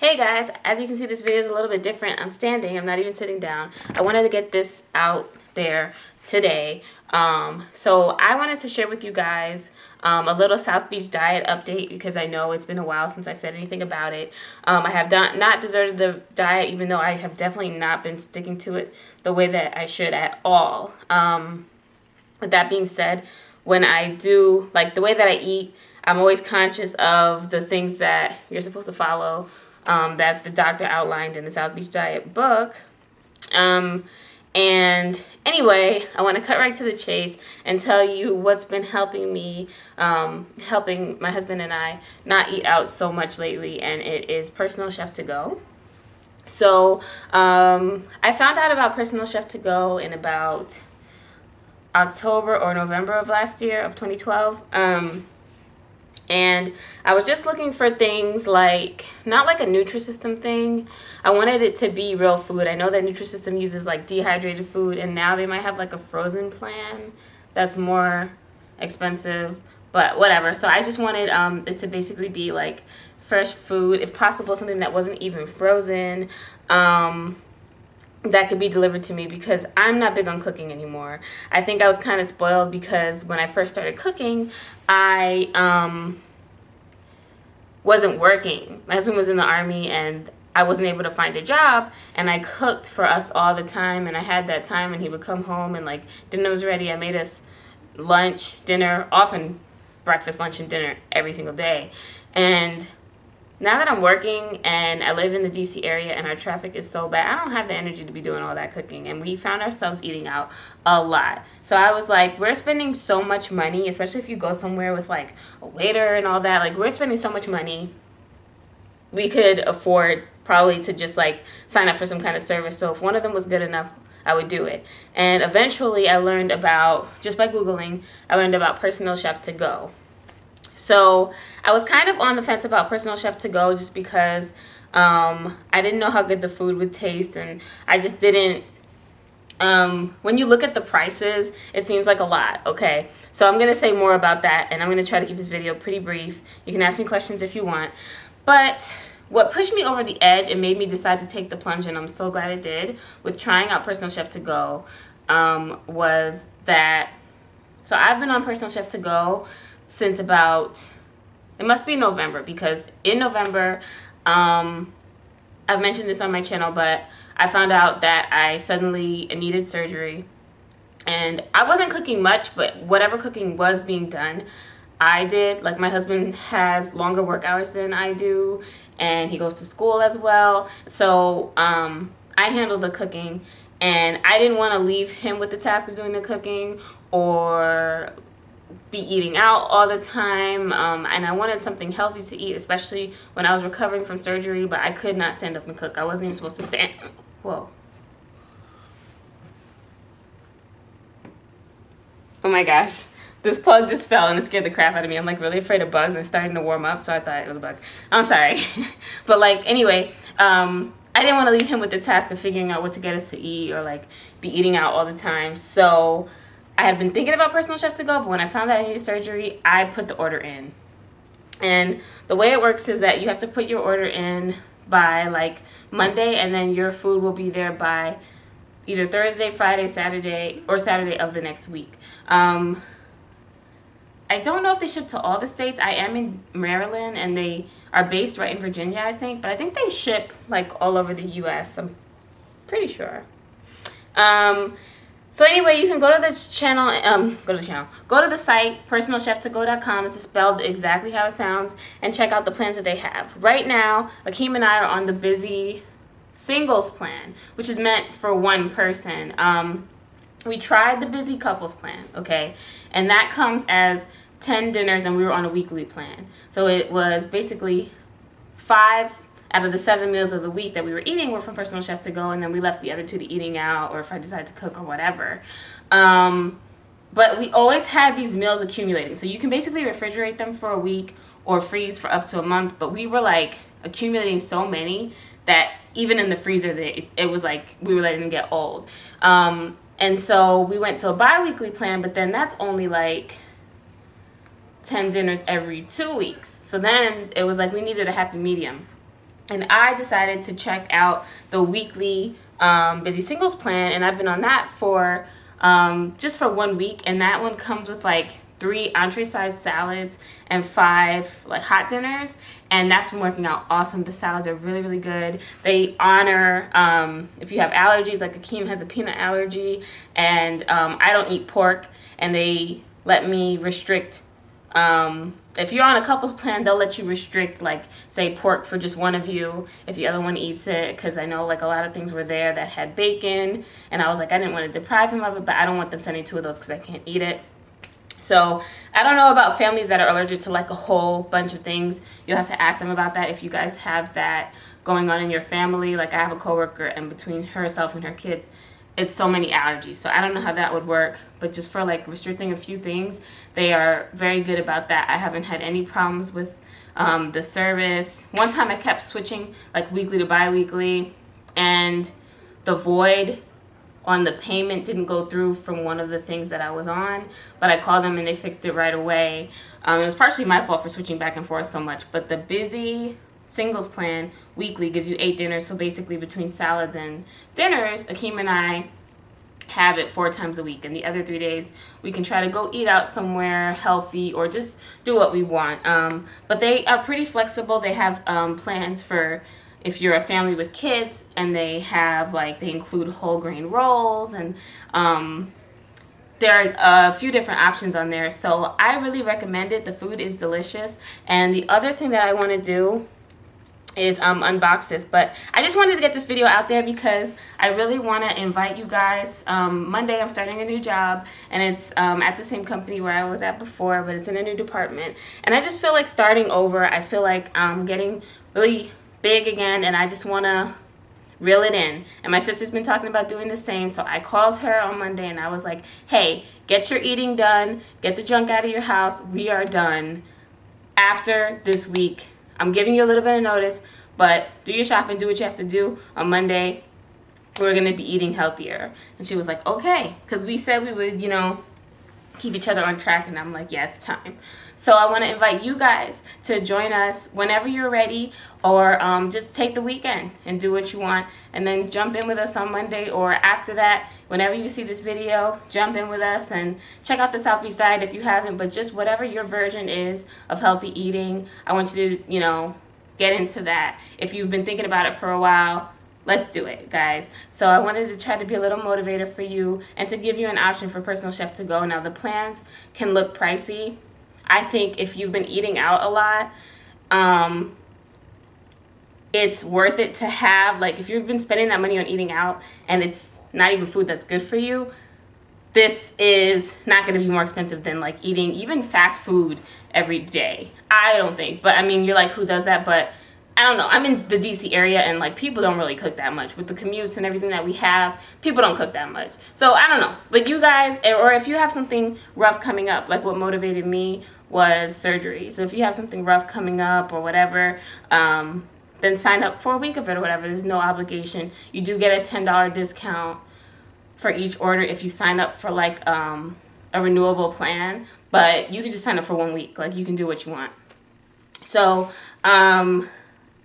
Hey guys, as you can see, this video is a little bit different. I'm standing, I'm not even sitting down. I wanted to get this out there today. So I wanted to share with you guys a little South Beach diet update because I know it's been a while since I said anything about it. I have not deserted the diet, even though I have definitely not been sticking to it the way that I should at all. With that being said, when I do, like the way that I eat, I'm always conscious of the things that you're supposed to follow that the doctor outlined in the South Beach Diet book. And anyway, I want to cut right to the chase and tell you what's been helping me, helping my husband and I not eat out so much lately, and it is Personal Chef to Go. So I found out about Personal Chef to Go in about October or November of last year, of 2012. And I was just looking for things like, not like a Nutrisystem thing. I wanted it to be real food. I know that Nutrisystem uses like dehydrated food, and now they might have like a frozen plan that's more expensive, but whatever. So I just wanted it to basically be like fresh food, if possible something that wasn't even frozen, that could be delivered to me, because I'm not big on cooking anymore. I think I was kind of spoiled because when I first started cooking, I wasn't working. My husband was in the Army and I wasn't able to find a job, and I cooked for us all the time, and I had that time, and he would come home and like dinner was ready. I made us lunch, dinner, often breakfast, lunch, and dinner every single day. And now that I'm working and I live in the DC area and our traffic is so bad, I don't have the energy to be doing all that cooking, and we found ourselves eating out a lot. So I was like, we're spending so much money, especially if you go somewhere with like a waiter and all that. Like, we're spending so much money. We could afford probably to just like sign up for some kind of service. So if one of them was good enough, I would do it. And eventually I learned about, just by Googling, I learned about Personal Chef to Go. So I was kind of on the fence about Personal Chef to Go just because I didn't know how good the food would taste, and I just didn't, when you look at the prices, it seems like a lot, okay? So I'm going to say more about that, and I'm going to try to keep this video pretty brief. You can ask me questions if you want. But what pushed me over the edge and made me decide to take the plunge, and I'm so glad it did, with trying out Personal Chef to Go, was that, so I've been on Personal Chef to Go since about, it must be November, because in November, I've mentioned this on my channel, but I found out that I suddenly needed surgery, and I wasn't cooking much, but whatever cooking was being done, I did. Like, my husband has longer work hours than I do, and he goes to school as well, so I handle the cooking, and I didn't want to leave him with the task of doing the cooking or be eating out all the time, and I wanted something healthy to eat, especially when I was recovering from surgery, but I could not stand up and cook. I wasn't even supposed to stand. Whoa. Oh my gosh. This plug just fell and it scared the crap out of me. I'm like really afraid of bugs, and it's starting to warm up, so I thought it was a bug. I'm sorry. But like, anyway, I didn't want to leave him with the task of figuring out what to get us to eat or like be eating out all the time. So I had been thinking about Personal Chef to Go, but when I found out I needed surgery, I put the order in. And the way it works is that you have to put your order in by like Monday, and then your food will be there by either Thursday, Friday, Saturday, or Saturday of the next week. I don't know if they ship to all the states. I am in Maryland, and they are based right in Virginia, I think. But I think they ship like all over the U.S. I'm pretty sure. So anyway, you can go to this channel, go to the site, personalcheftogo.com. It's spelled exactly how it sounds, and check out the plans that they have. Right now, Akeem and I are on the Busy Singles plan, which is meant for one person. We tried the Busy Couples plan, okay? And that comes as 10 dinners, and we were on a weekly plan. So it was basically 5 out of the 7 meals of the week that we were eating were from Personal Chef to Go, and then we left the other 2 to eating out, or if I decided to cook or whatever. But we always had these meals accumulating. So you can basically refrigerate them for a week or freeze for up to a month, but we were like accumulating so many that even in the freezer, it was like we were letting them get old. And so we went to a bi-weekly plan, but then that's only like 10 dinners every 2 weeks. So then it was like we needed a happy medium. And I decided to check out the weekly Busy Singles plan, and I've been on that for just for 1 week, and that one comes with like 3 entree-sized salads and 5 like hot dinners, and that's been working out awesome. The salads are really, really good. They honor if you have allergies, like Akeem has a peanut allergy, and I don't eat pork, and they let me restrict if you're on a couples plan, they'll let you restrict, like, say, pork for just one of you if the other one eats it, because I know, like, a lot of things were there that had bacon, and I was like, I didn't want to deprive him of it, but I don't want them sending 2 of those because I can't eat it. So I don't know about families that are allergic to, like, a whole bunch of things. You'll have to ask them about that if you guys have that going on in your family. Like, I have a coworker, and between herself and her kids, it's so many allergies, so I don't know how that would work, but just for like restricting a few things, they are very good about that. I haven't had any problems with the service. One time I kept switching like weekly to bi-weekly, and the void on the payment didn't go through from one of the things that I was on, but I called them and they fixed it right away. It was partially my fault for switching back and forth so much, but the Busy Singles plan weekly gives you 8 dinners, so basically between salads and dinners, Akeem and I have it 4 times a week, and the other 3 days we can try to go eat out somewhere healthy or just do what we want. But they are pretty flexible. They have plans for if you're a family with kids, and they have like, they include whole grain rolls, and there are a few different options on there, so I really recommend it. The food is delicious. And the other thing that I want to do is unbox this, but I just wanted to get this video out there because I really want to invite you guys. Monday I'm starting a new job, and it's at the same company where I was at before, but it's in a new department, and I just feel like starting over. I feel like I'm getting really big again, and I just want to reel it in. And my sister's been talking about doing the same, so I called her on Monday and I was like, hey, get your eating done, get the junk out of your house. We are done after this week. I'm giving you a little bit of notice, but do your shopping, do what you have to do. On Monday, we're going to be eating healthier. And she was like, okay, because we said we would, you know, keep each other on track, and I'm like, yeah, it's time. So I want to invite you guys to join us whenever you're ready, or just take the weekend and do what you want, and then jump in with us on Monday, or after that, whenever you see this video, jump in with us and check out the South Beach Diet if you haven't. But just whatever your version is of healthy eating, I want you to, you know, get into that. If you've been thinking about it for a while, let's do it, guys. So I wanted to try to be a little motivator for you and to give you an option for Personal Chef to go. Now, the plans can look pricey. I think if you've been eating out a lot, it's worth it to have, like, if you've been spending that money on eating out and it's not even food that's good for you, this is not going to be more expensive than like eating even fast food every day. I don't think, but I mean, you're like, who does that? But I don't know. I'm in the DC area, and like, people don't really cook that much with the commutes and everything that we have. People don't cook that much. So I don't know. But you guys, or if you have something rough coming up, like what motivated me was surgery. So if you have something rough coming up or whatever, then sign up for a week of it or whatever. There's no obligation. You do get a $10 discount for each order if you sign up for like a renewable plan, but you can just sign up for 1 week. Like, you can do what you want. So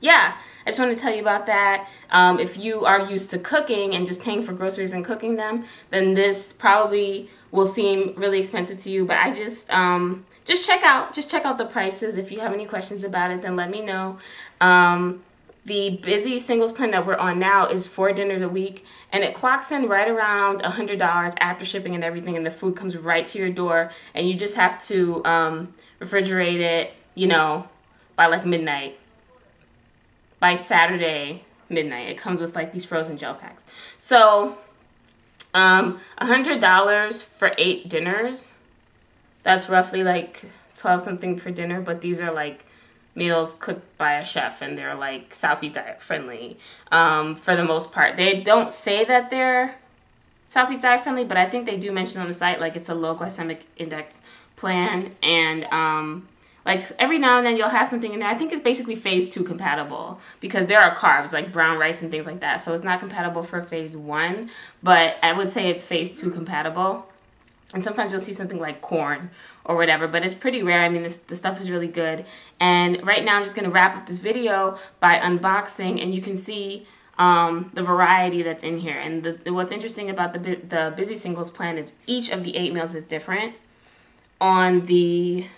yeah, I just want to tell you about that. If you are used to cooking and just paying for groceries and cooking them, then this probably will seem really expensive to you. But I just check out the prices. If you have any questions about it, then let me know. The Busy Singles plan that we're on now is 4 dinners a week, and it clocks in right around $100 after shipping and everything, and the food comes right to your door, and you just have to refrigerate it, you know, by like midnight. By Saturday midnight. It comes with like these frozen gel packs. So $100 for 8 dinners. That's roughly like 12 something per dinner, but these are like meals cooked by a chef, and they're like South Beach Diet friendly for the most part. They don't say that they're South Beach Diet friendly, but I think they do mention on the site like it's a low glycemic index plan, and like every now and then you'll have something in there. I think it's basically phase 2 compatible, because there are carbs like brown rice and things like that. So it's not compatible for phase 1, but I would say it's phase 2 compatible. And sometimes you'll see something like corn or whatever, but it's pretty rare. I mean, the stuff is really good. And right now I'm just going to wrap up this video by unboxing, and you can see the variety that's in here. And what's interesting about the Busy Singles plan is each of the 8 meals is different. On the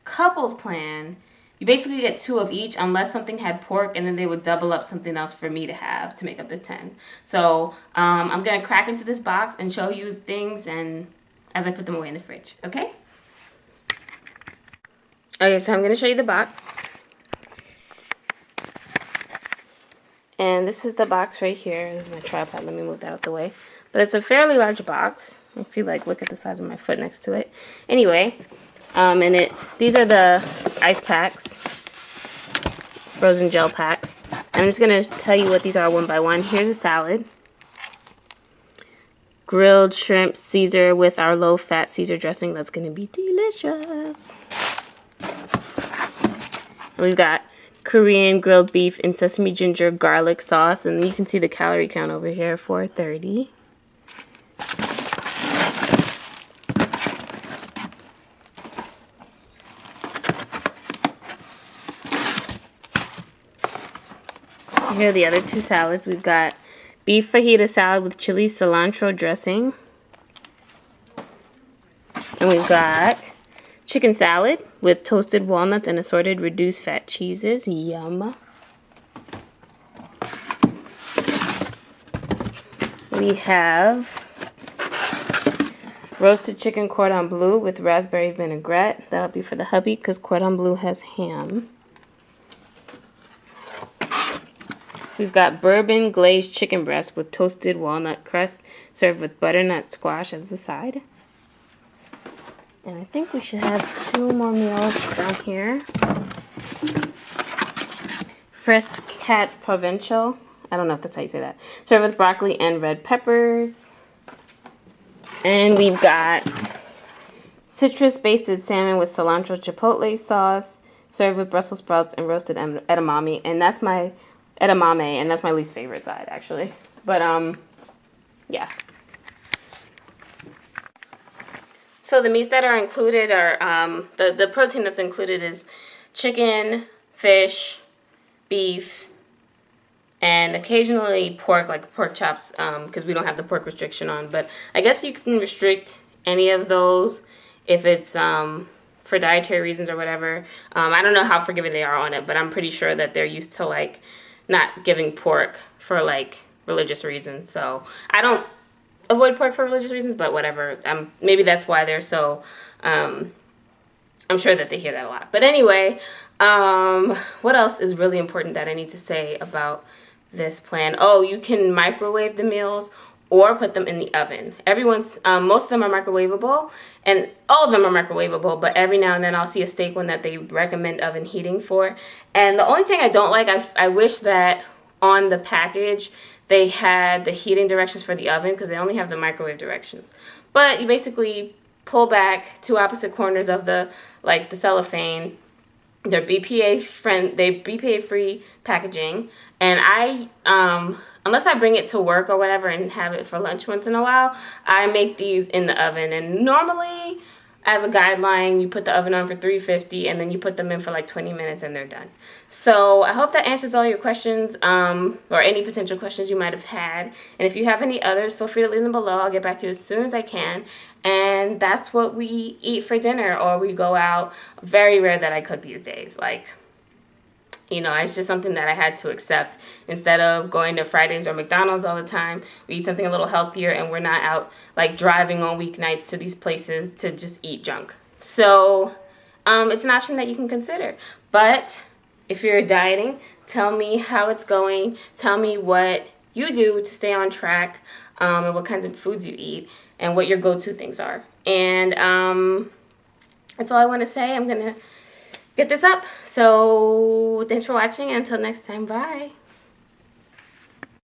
couples plan, you basically get 2 of each unless something had pork, and then they would double up something else for me to have to make up the 10. So I'm going to crack into this box and show you things and as I put them away in the fridge, okay? Okay, so I'm going to show you the box. And this is the box right here. This is my tripod. Let me move that out of the way. But it's a fairly large box. If you like, look at the size of my foot next to it. Anyway, these are the ice packs, frozen gel packs. And I'm just going to tell you what these are one by one. Here's a salad. Grilled shrimp Caesar with our low-fat Caesar dressing. That's going to be delicious. And we've got Korean grilled beef in sesame ginger garlic sauce. And you can see the calorie count over here, 430. Here are the other 2 salads. We've got beef fajita salad with chili cilantro dressing. And we've got chicken salad with toasted walnuts and assorted reduced fat cheeses. Yum. We have roasted chicken cordon bleu with raspberry vinaigrette. That'll be for the hubby because cordon bleu has ham. We've got bourbon glazed chicken breast with toasted walnut crust served with butternut squash as the side. And I think we should have 2 more meals down here. Fresh cat provincial. I don't know if that's how you say that. Served with broccoli and red peppers. And we've got citrus-basted salmon with cilantro chipotle sauce served with Brussels sprouts and roasted edamame. And that's my least favorite side, actually. But, yeah. So the meats that are included are, the protein that's included is chicken, fish, beef, and occasionally pork, like pork chops, because we don't have the pork restriction on. But I guess you can restrict any of those if it's for dietary reasons or whatever. I don't know how forgiving they are on it, but I'm pretty sure that they're used to, like, not giving pork for, like, religious reasons. So I don't avoid pork for religious reasons, but whatever. Maybe that's why they're so, I'm sure that they hear that a lot. But anyway, what else is really important that I need to say about this plan? Oh, you can microwave the meals or put them in the oven. Most of them are microwavable, and all of them are microwavable, but every now and then I'll see a steak one that they recommend oven heating for. And the only thing I don't like, I wish that on the package they had the heating directions for the oven, because they only have the microwave directions. But you basically pull back 2 opposite corners of the cellophane. They're BPA-free packaging, and unless I bring it to work or whatever and have it for lunch once in a while, I make these in the oven. And normally, as a guideline, you put the oven on for 350 and then you put them in for like 20 minutes and they're done. So I hope that answers all your questions, or any potential questions you might have had. And if you have any others, feel free to leave them below. I'll get back to you as soon as I can. And that's what we eat for dinner, or we go out. Very rare that I cook these days. Like, you know, it's just something that I had to accept. Instead of going to Fridays or McDonald's all the time, we eat something a little healthier, and we're not out like driving on weeknights to these places to just eat junk. So it's an option that you can consider. But if you're dieting, tell me how it's going. Tell me what you do to stay on track, and what kinds of foods you eat, and what your go-to things are. And that's all I want to say. I'm going to get this up. So thanks for watching. Until next time, bye.